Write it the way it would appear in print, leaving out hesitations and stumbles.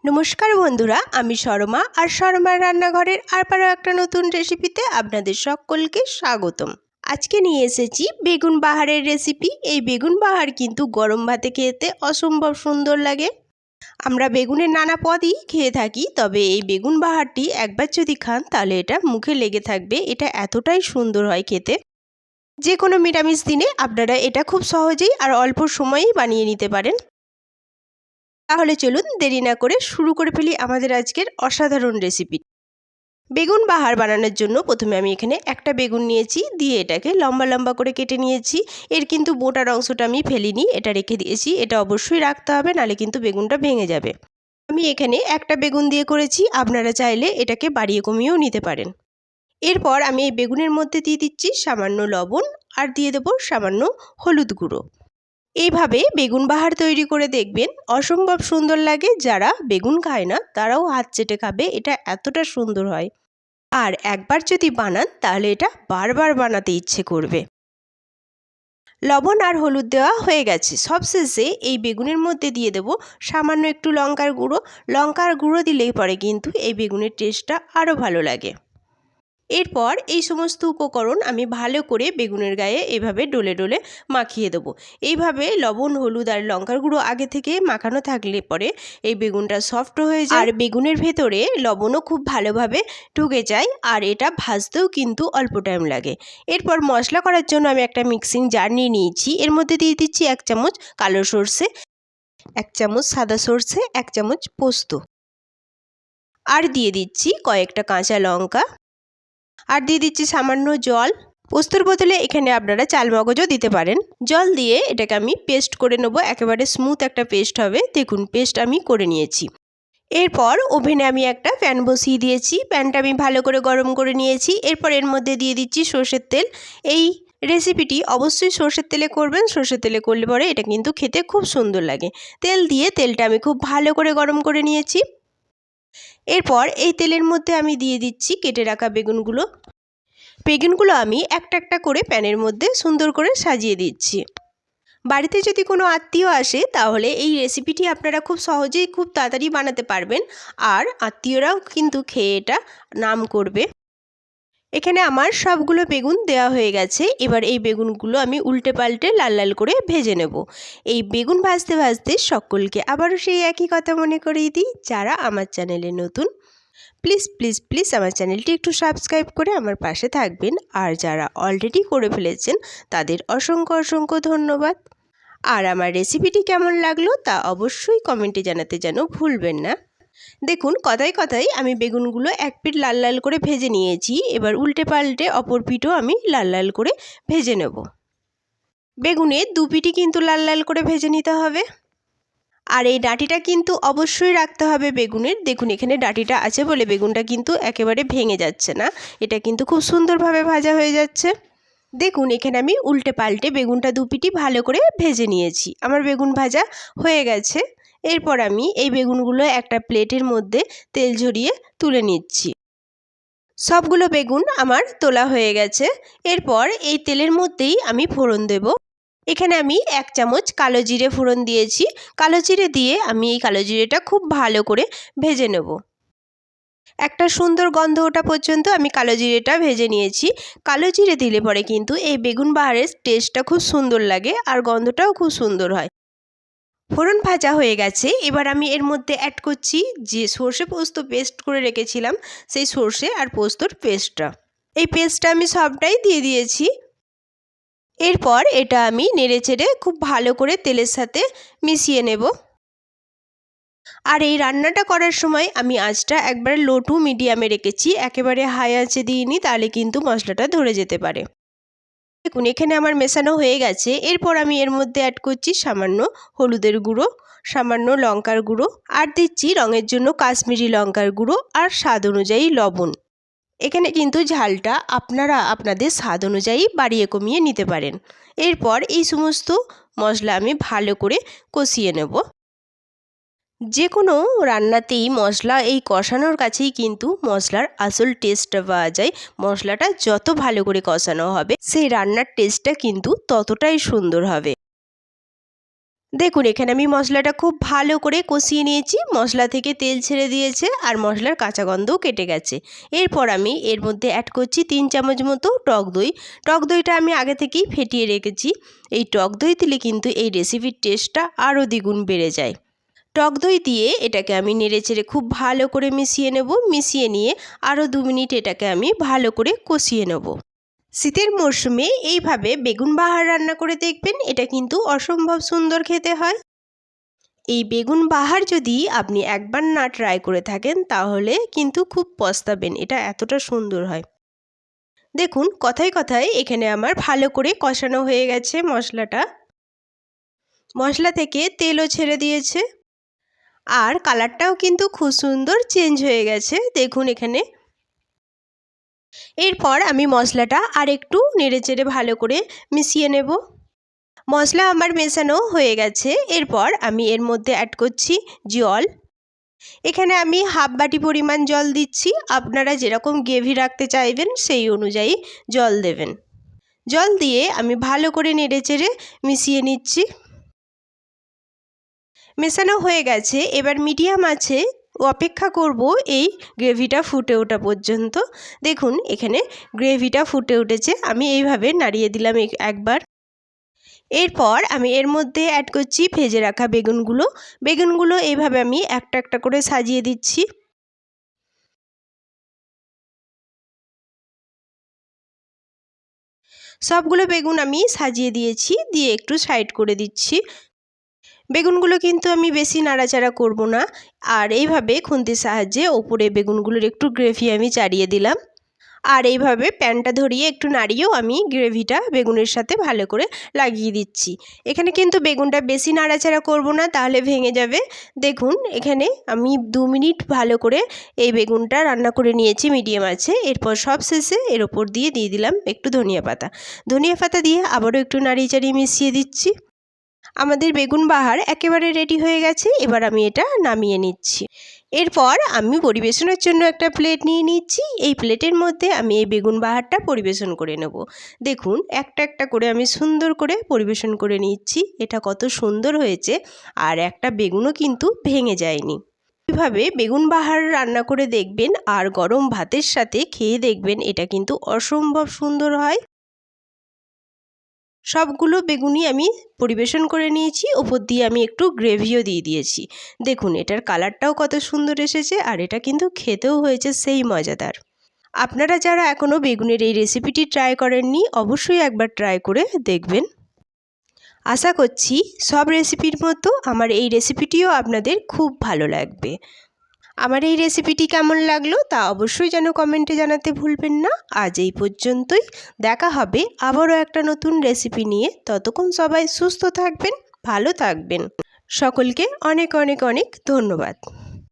নমস্কার বন্ধুরা, আমি শর্মা আর শর্মার রান্নাঘরের আরও একটা নতুন রেসিপিতে আপনাদের সকলকে স্বাগতম। আজকে নিয়ে এসেছি বেগুন বাহারের রেসিপি। এই বেগুন বাহার কিন্তু গরম ভাতে খেতে অসম্ভব সুন্দর লাগে। আমরা বেগুনের নানা পদই খেয়ে থাকি, তবে এই বেগুন বাহারটি একবার যদি খান তাহলে এটা মুখে লেগে থাকবে। এটা এতটাই সুন্দর হয় খেতে। যে কোনো নিরামিষ দিনে আপনারা এটা খুব সহজেই আর অল্প সময়েই বানিয়ে নিতে পারেন। তাহলে চলুন দেরি না করে শুরু করে ফেলি আমাদের আজকের অসাধারণ রেসিপি। বেগুন বাহার বানানোর জন্য প্রথমে আমি এখানে একটা বেগুন নিয়েছি, দিয়ে এটাকে লম্বা লম্বা করে কেটে নিয়েছি। এর কিন্তু বোটার অংশটা আমি ফেলিনি, এটা রেখে দিয়েছি। এটা অবশ্যই রাখতে হবে, নাহলে কিন্তু বেগুনটা ভেঙে যাবে। আমি এখানে একটা বেগুন দিয়ে করেছি, আপনারা চাইলে এটাকে বাড়িয়ে কমিয়েও নিতে পারেন। এরপর আমি এই বেগুনের মধ্যে দিয়ে দিচ্ছি সামান্য লবণ আর দিয়ে দেবো সামান্য হলুদ গুঁড়ো। এইভাবে বেগুন বাহার তৈরি করে দেখবেন, অসম্ভব সুন্দর লাগে। যারা বেগুন খায় না তারাও হাত চেটে খাবে, এটা এতটা সুন্দর হয়। আর একবার যদি বানান তাহলে এটা বারবার বানাতে ইচ্ছে করবে। লবণ আর হলুদ দেওয়া হয়ে গেছে। সবশেষে এই বেগুনের মধ্যে দিয়ে দেব সামান্য একটু লঙ্কার গুঁড়ো। লঙ্কার গুঁড়ো দিলেই পরে কিন্তু এই বেগুনের টেস্টটা আরও ভালো লাগে। এরপর এই সমস্ত উপকরণ আমি ভালো করে বেগুনের গায়ে এভাবে ডলে ডলে মাখিয়ে দেবো। এইভাবে লবণ, হলুদ আর লঙ্কার গুঁড়ো আগে থেকে মাখানো থাকলে পরে এই বেগুনটা সফট হয়ে যায়, আর বেগুনের ভেতরে লবণও খুব ভালোভাবে ঢুকে যায়, আর এটা ভাজতেও কিন্তু অল্প টাইম লাগে। এরপর মশলা করার জন্য আমি একটা মিক্সিং জার নিয়ে নিয়েছি। এর মধ্যে দিয়ে দিচ্ছি 1 চামচ কালো সর্ষে, 1 চামচ সাদা সর্ষে, 1 চামচ পোস্ত, আর দিয়ে দিচ্ছি কয়েকটা কাঁচা লঙ্কা, আর দিয়ে দিচ্ছি সামান্য জল। পোস্তর বদলে এখানে আপনারা চালমগজও দিতে পারেন। জল দিয়ে এটাকে আমি পেস্ট করে নেব, একেবারে স্মুথ একটা পেস্ট হবে। দেখুন পেস্ট আমি করে নিয়েছি। এরপর ওভেনে আমি একটা প্যান বসিয়ে দিয়েছি। প্যানটা আমি ভালো করে গরম করে নিয়েছি। এরপর এর মধ্যে দিয়ে দিচ্ছি সর্ষের তেল। এই রেসিপিটি অবশ্যই সর্ষের তেলে করবেন। সর্ষের তেলে করলে পরে এটা কিন্তু খেতে খুব সুন্দর লাগে। তেল দিয়ে তেলটা আমি খুব ভালো করে গরম করে নিয়েছি। এরপর এই তেলের মধ্যে আমি দিয়ে দিচ্ছি কেটে রাখা বেগুনগুলো। বেগুনগুলো আমি একটা একটা করে প্যানের মধ্যে সুন্দর করে সাজিয়ে দিচ্ছি। বাড়িতে যদি কোনো আত্মীয় আসে তাহলে এই রেসিপিটি আপনারা খুব সহজেই খুব তাড়াতাড়ি বানাতে পারবেন, আর আত্মীয়রাও কিন্তু খেয়ে এটা নাম করবে। এখানে আমার সবগুলো বেগুন দেওয়া হয়ে গেছে। এবার এই বেগুনগুলো আমি উল্টে পাল্টে লাল লাল করে ভেজে নেব। এই বেগুন ভাজতে ভাজতে সকলকে আবারও সেই একই কথা মনে করিয়ে দিই, যারা আমার চ্যানেলে নতুন প্লিজ প্লিজ প্লিজ আমার চ্যানেলটি একটু সাবস্ক্রাইব করে আমার পাশে থাকবেন। আর যারা অলরেডি করে ফেলেছেন তাদের অসংখ্য অসংখ্য ধন্যবাদ। আর আমার রেসিপিটি কেমন লাগলো তা অবশ্যই কমেন্টে জানাতে যেন ভুলবেন না। দেখুন কথায় কথায় আমি বেগুনগুলো এক পিঠ লাল লাল করে ভেজে নিয়েছি। এবার উল্টে পাল্টে অপর পিঠও আমি লাল লাল করে ভেজে নেব। বেগুনের দু পিঠই কিন্তু লাল লাল করে ভেজে নিতে হবে। আর এই ডাঁটিটা কিন্তু অবশ্যই রাখতে হবে বেগুনের। দেখুন এখানে ডাঁটিটা আছে বলে বেগুনটা কিন্তু একেবারে ভেঙে যাচ্ছে না, এটা কিন্তু খুব সুন্দরভাবে ভাজা হয়ে যাচ্ছে। দেখুন এখানে আমি উল্টে পাল্টে বেগুনটা দু পিঠই ভালো করে ভেজে নিয়েছি। আমার বেগুন ভাজা হয়ে গেছে। এরপর আমি এই বেগুনগুলো একটা প্লেটের মধ্যে তেল ঝরিয়ে তুলে নিচ্ছি। সবগুলো বেগুন আমার তোলা হয়ে গেছে। এরপর এই তেলের মধ্যেই আমি ফোড়ন দেব। এখানে আমি 1 চামচ কালো জিরে ফোড়ন দিয়েছি। কালো জিরে দিয়ে আমি এই কালো জিরেটা খুব ভালো করে ভেজে নেব। একটা সুন্দর গন্ধ ওঠা পর্যন্ত আমি কালো জিরেটা ভেজে নিয়েছি। কালো জিরে দিলে পরে কিন্তু এই বেগুন বাহারের টেস্টটা খুব সুন্দর লাগে, আর গন্ধটাও খুব সুন্দর হয়। ফোড়ন ভাজা হয়ে গেছে। এবার আমি এর মধ্যে অ্যাড করছি যে সর্ষে পোস্ত পেস্ট করে রেখেছিলাম, সেই সর্ষে আর পোস্তর পেস্টটা। এই পেস্টটা আমি সবটাই দিয়ে দিয়েছি। এরপর এটা আমি নেড়েচেড়ে খুব ভালো করে তেলের সাথে মিশিয়ে নেব। আর এই রান্নাটা করার সময় আমি আঁচটা একবার লো টু মিডিয়ামে রেখেছি, একেবারে হাই আঁচে দিইনি, তাহলে কিন্তু মশলাটা ধরে যেতে পারে। দেখুন এখানে আমার মেশানো হয়ে গেছে। এরপর আমি এর মধ্যে অ্যাড করছি সামান্য হলুদের গুঁড়ো, সামান্য লঙ্কার গুঁড়ো, আর দিচ্ছি রঙের জন্য কাশ্মীরি লঙ্কার গুঁড়ো, আর স্বাদ অনুযায়ী লবণ। এখানে কিন্তু ঝালটা আপনারা আপনাদের স্বাদ অনুযায়ী বাড়িয়ে কমিয়ে নিতে পারেন। এরপর এই সমস্ত মশলা আমি ভালো করে কষিয়ে নেব। যে কোনো রান্নাতেই মশলা এই কষানোর কাছেই কিন্তু মশলার আসল টেস্টটা পাওয়া যায়। মশলাটা যত ভালো করে কষানো হবে সেই রান্নার টেস্টটা কিন্তু ততটাই সুন্দর হবে। দেখুন এখানে আমি মশলাটা খুব ভালো করে কষিয়ে নিয়েছি, মশলা থেকে তেল ছেড়ে দিয়েছে আর মশলার কাঁচা গন্ধও কেটে গেছে। এরপর আমি এর মধ্যে অ্যাড করছি 3 চামচ মতো টক দই। টক দইটা আমি আগে থেকেই ফেটিয়ে রেখেছি। এই টক দই দিলে কিন্তু এই রেসিপির টেস্টটা আরও দ্বিগুণ বেড়ে যায়। টক দই দিয়ে এটাকে আমি নেড়েচেড়ে খুব ভালো করে মিশিয়ে নেব। মিশিয়ে নিয়ে আরও 2 মিনিট এটাকে আমি ভালো করে কষিয়ে নেব। শীতের মরশুমে এইভাবে বেগুন বাহার রান্না করে দেখবেন, এটা কিন্তু অসম্ভব সুন্দর খেতে হয়। এই বেগুন বাহার যদি আপনি একবার না ট্রাই করে থাকেন তাহলে কিন্তু খুব পস্তাবেন, এটা এতটা সুন্দর হয়। দেখুন কথায় কথায় এখানে আমার ভালো করে কষানো হয়ে গেছে মশলাটা। মশলা থেকে তেলও ছেড়ে দিয়েছে আর কালারটাও কিন্তু খুব সুন্দর চেঞ্জ হয়ে গেছে দেখুন এখানে। এরপর আমি মশলাটা আর একটু নেড়েচেড়ে ভালো করে মিশিয়ে নেব। মশলা আমার মেশানো হয়ে গেছে। এরপর আমি এর মধ্যে অ্যাড করছি জল। এখানে আমি হাফ বাটি পরিমাণ জল দিচ্ছি। আপনারা যেরকম গ্রেভি রাখতে চাইবেন সেই অনুযায়ী জল দেবেন। জল দিয়ে আমি ভালো করে নেড়েচেড়ে মিশিয়ে নিচ্ছি। মেশানো হয়ে গেছে। এবার মিডিয়াম আঁচে অপেক্ষা করব এই গ্রেভিটা ফুটে ওঠা পর্যন্ত। দেখুন এখানে গ্রেভিটা ফুটে উঠেছে। আমি এইভাবে নাড়িয়ে দিলাম একবার। এরপর আমি এর মধ্যে অ্যাড করছি ভেজে রাখা বেগুনগুলো। বেগুনগুলো এইভাবে আমি একটা একটা করে সাজিয়ে দিচ্ছি। সবগুলো বেগুন আমি সাজিয়ে দিয়েছি, দিয়ে একটু সাইড করে দিচ্ছি। বেগুনগুলো কিন্তু আমি বেশি নাড়াচাড়া করব না, আর এইভাবে খুন্তির সাহায্যে ওপরে বেগুনগুলোর একটু গ্রেভি আমি চাড়িয়ে দিলাম। আর এইভাবে প্যানটা ধরিয়ে একটু নাড়িয়েও আমি গ্রেভিটা বেগুনের সাথে ভালো করে লাগিয়ে দিচ্ছি। এখানে কিন্তু বেগুনটা বেশি নাড়াচাড়া করব না, তাহলে ভেঙে যাবে। দেখুন এখানে আমি 2 মিনিট ভালো করে এই বেগুনটা রান্না করে নিয়েছি মিডিয়াম আছে। এরপর সব শেষে এর ওপর দিয়ে দিলাম একটু ধনিয়া পাতা। ধনিয়া পাতা দিয়ে আবারও একটু নাড়িয়ে চাড়িয়ে মিশিয়ে দিচ্ছি। আমাদের বেগুন বাহার একেবারে রেডি হয়ে গেছে। এবার আমি এটা নামিয়ে নিচ্ছি। এরপর আমি পরিবেশনের জন্য একটা প্লেট নিয়ে নিচ্ছি। এই প্লেটের মধ্যে আমি এই বেগুন বাহারটা পরিবেশন করে নেব। দেখুন একটা একটা করে আমি সুন্দর করে পরিবেশন করে নিচ্ছি। এটা কত সুন্দর হয়েছে, আর একটা বেগুনও কিন্তু ভেঙে যায়নি। এভাবে বেগুন বাহার রান্না করে দেখবেন আর গরম ভাতের সাথে খেয়ে দেখবেন, এটা কিন্তু অসম্ভব সুন্দর হয়। সবগুলো বেগুনই আমি পরিবেশন করে নিয়েছি। ওপর দিয়ে আমি একটু গ্রেভিও দিয়ে দিয়েছি। দেখুন এটার কালারটাও কত সুন্দর এসেছে, আর এটা কিন্তু খেতেও হয়েছে সেই মজাদার। আপনারা যারা এখনও বেগুনের এই রেসিপিটি ট্রাই করেননি, অবশ্যই একবার ট্রাই করে দেখবেন। আশা করছি সব রেসিপির মতো আমার এই রেসিপিটিও আপনাদের খুব ভালো লাগবে। আমার এই রেসিপিটি কেমন লাগলো তা অবশ্যই যেন কমেন্টে জানাতে ভুলবেন না। আজ এই পর্যন্তই। দেখা হবে আবারও একটা নতুন রেসিপি নিয়ে। ততক্ষণ সবাই সুস্থ থাকবেন, ভালো থাকবেন। সকলকে অনেক অনেক অনেক ধন্যবাদ।